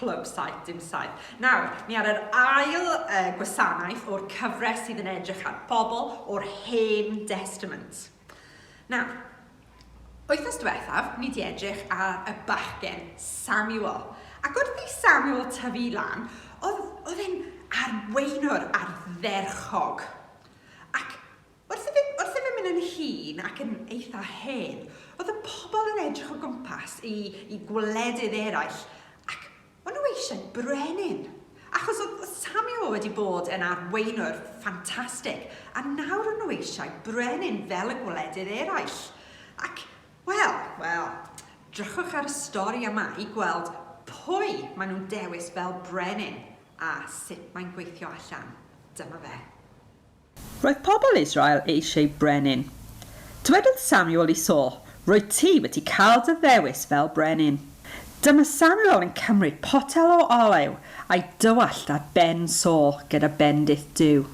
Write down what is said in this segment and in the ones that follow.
clwb saith dim saith. Nawr, ni ar yr ail gwasanaeth o'r cyfres sydd yn edrych ar bobl o'r Hen Testament. Nawr, wythnos diwethaf, ni di edrych ar y bachgen Samuel. Ac wrth i Samuel tyfu lan, oedd e'n arweinwr ardderchog. Ac wrth i fe mynd yn hŷn ac yn eitha hen, oedd y pobl yn edrych o gwmpas i gwledydd eraill, ac o'n nhw eisiau brenin. Achos oedd Samuel wedi bod yn arweinwr ffantastig, a nawr o'n nhw eisiau brenin fel y gwledydd eraill. Ac, wel, drychwch ar y stori yma i gweld pwy maen nhw'n dewis fel brenin a sut mae'n gweithio allan. Dyma fe. Roedd pobl Israel eisiau brenin. Dywedodd Samuel i Saul, roedd ti wedi cael dy ddewis fel brenin. Dyma Samuel yn cymryd potel o olew a'i dywallt ar ben Saul gyda bendith diw.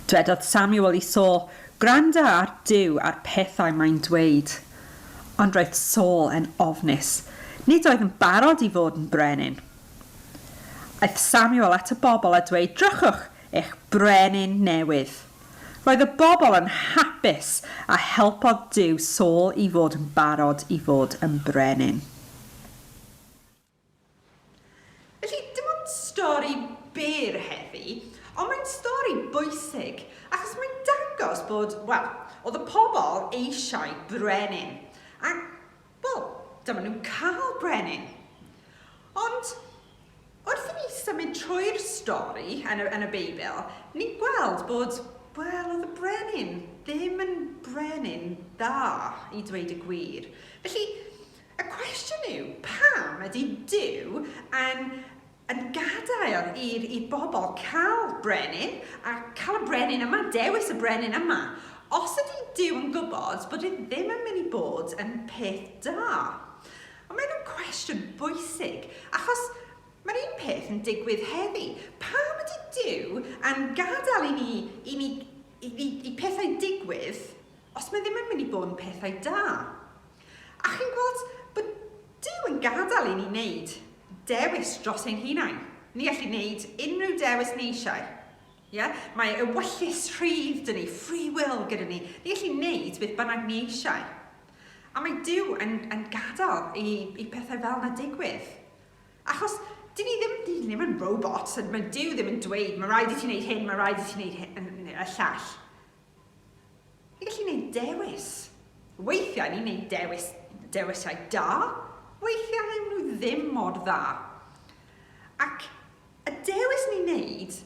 Dywedodd Samuel i Saul, gwranda ar diw a'r pethau mae'n dweud. Ond roedd Saul yn ofnus. Nid oedd yn barod i fod yn brenin. Aeth Samuel at y bobl a dweud, drychwch eich brenin newydd. Roedd y bobl yn hapus a helpodd Duw Saul i fod yn barod i fod yn brenin. Felly, dim ond stori byr heddi, ond mae'n stori bwysig, achos mae'n dangos bod, oedd y pobl eisiau brenin. A, dyma nhw'n cael brenin. Ond, wrth i ni symud trwy'r stori yn y Beibl, ni'n gweld bod, oedd y brenin ddim yn brenin dda i dweud y gwir. Felly, y cwestiwn yw, pam ydy Duw yn gadael i'r bobl cael brenin, a cael y brenin yma, dewis y brenin yma, os ydy Duw yn gwybod bod e ddim yn mynd i bod yn peth da. Ond mae'n cwestiwn bwysig, achos mae'r un peth yn digwydd heddi. Pam ydy Duw yn gadael i pethau digwydd os mae ddim yn mynd i bod yn pethau da? A chi'n gweld bod Duw yn gadael i ni wneud dewis dros ein hunain. Ni gallu wneud unrhyw dewis ni eisiau. Mae ewyllus rhydd dyn ni, free will gyda ni. Ni gallu wneud beth bynnag ni eisiau. A mae Duw yn gadael i pethau fel yna digwydd. Achos dyn ni ddim yn robot, mae Duw ddim yn dweud, mae rhaid i ti wneud hyn, mae rhaid i ti wneud y llall. Ni gallu wneud dewis. Weithiau ni'n wneud dewisau da, weithiau nhw ddim mor dda. Ac y dewis ni'n wneud,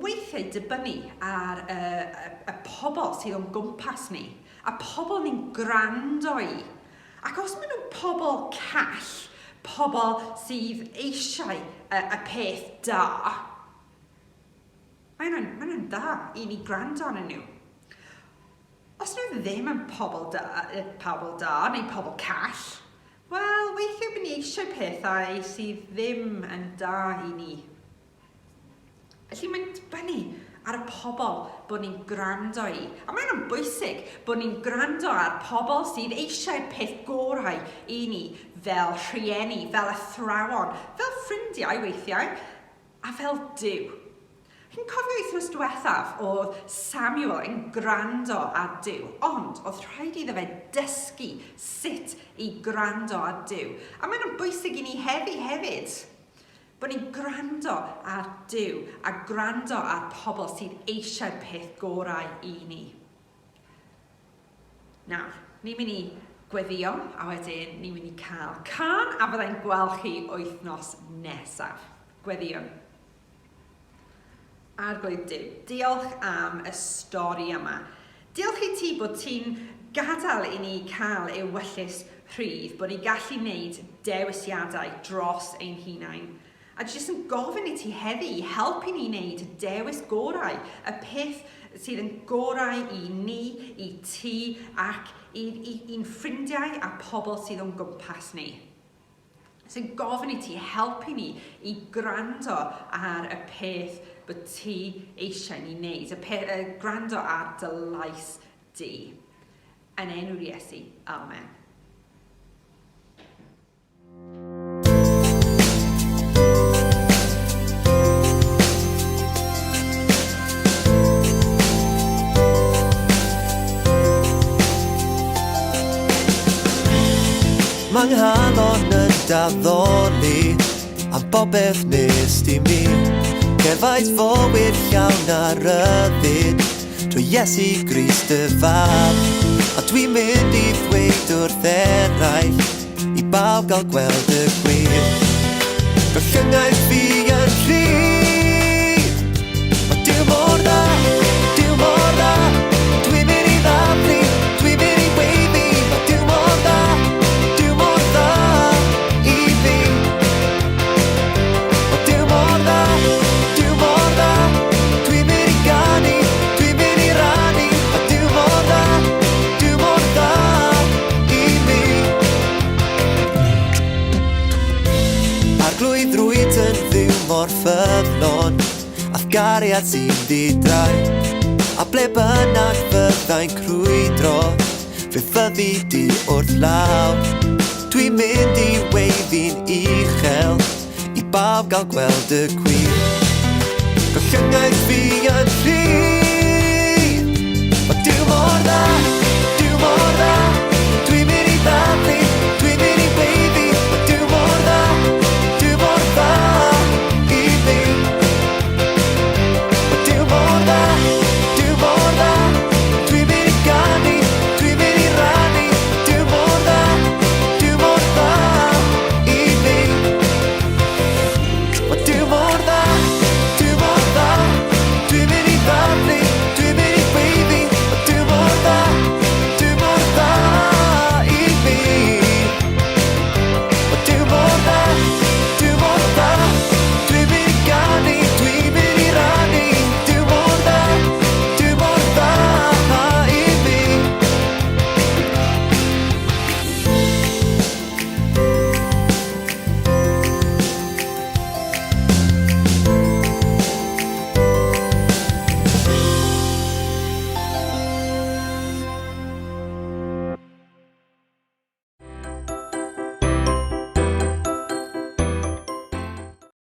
weithiau dibynnu ar y pobl sydd o'n gwmpas ni, a pobl ni'n gwrando i. Ac os maen nhw'n pobl call, pobl sydd eisiau y peth da, mae nhw'n da i ni gwrando arnyn nhw. Os nhw ddim yn pobl da neu pobl call, weithiau bydd ni eisiau pethau sydd ddim yn da i ni. Felly mae'n dibynnu ar y pobl bod ni'n gwrando i. A mae'n bwysig bod ni'n gwrando ar pobl sydd eisiau peth gorau i ni fel rhieni, fel athrawon, fel ffrindiau weithiau, a fel Duw. Chi'n cofio wythnos diwethaf oedd Samuel yn gwrando ar Duw, ond oedd rhaid iddo fe dysgu sut i gwrando ar Duw. A mae'n bwysig i ni hefyd, bod ni'n gwrando ar Duw a gwrando ar pobl sydd eisiau peth gorau i ni. Nawr, ni'n mynd i gweddio, a wedyn ni'n mynd i cael can a byddai'n gweld chi wythnos nesaf. Gweddio. Arglwydd Duw, diolch am y stori yma. Diolch i ti bod ti'n gadael i ni cael ewyllus rhydd, bod ni'n gallu wneud dewisiadau dros ein hunain. A jyst yn gofyn i ti heddi i helpu ni wneud dewis gorau, y peth sydd yn gorau i ni, i ti ac i'n ffrindiau a pobl sydd o'n gwmpas ni. So gofyn i ti helpu ni i gwrando ar y peth bod ti eisiau ni wneud, gwrando ar dy lais di. Yn enw'r Iesu, amen. nghalon yn daddoli am bobeth nest I mi Cerfais fywyd llawn a ryddid Trwy Iesu Grist y fab A dwi'n mynd I ddweud wrth eraill I bawb gael gweld y gwir Gollyngaeth fi yn rhydd O diw mor dda Dwi'n mynd I ddaflu Dwi'n mynd I weiddi O diw mor dda I fi O diw mor dda Dwi'n mynd I ganu Dwi'n mynd I rannu O diw mor dda I fi Arglwydd rwyd yn ddiw mor ffyddlon Ath gariad sy'n ddidrau A ble bynnag fyddai'n crwydro Fe fyddi di wrth law Dwi'n mynd I weiddi'n uchel I bawb gael gweld y gwir Gollyngaeth fi yn rhydd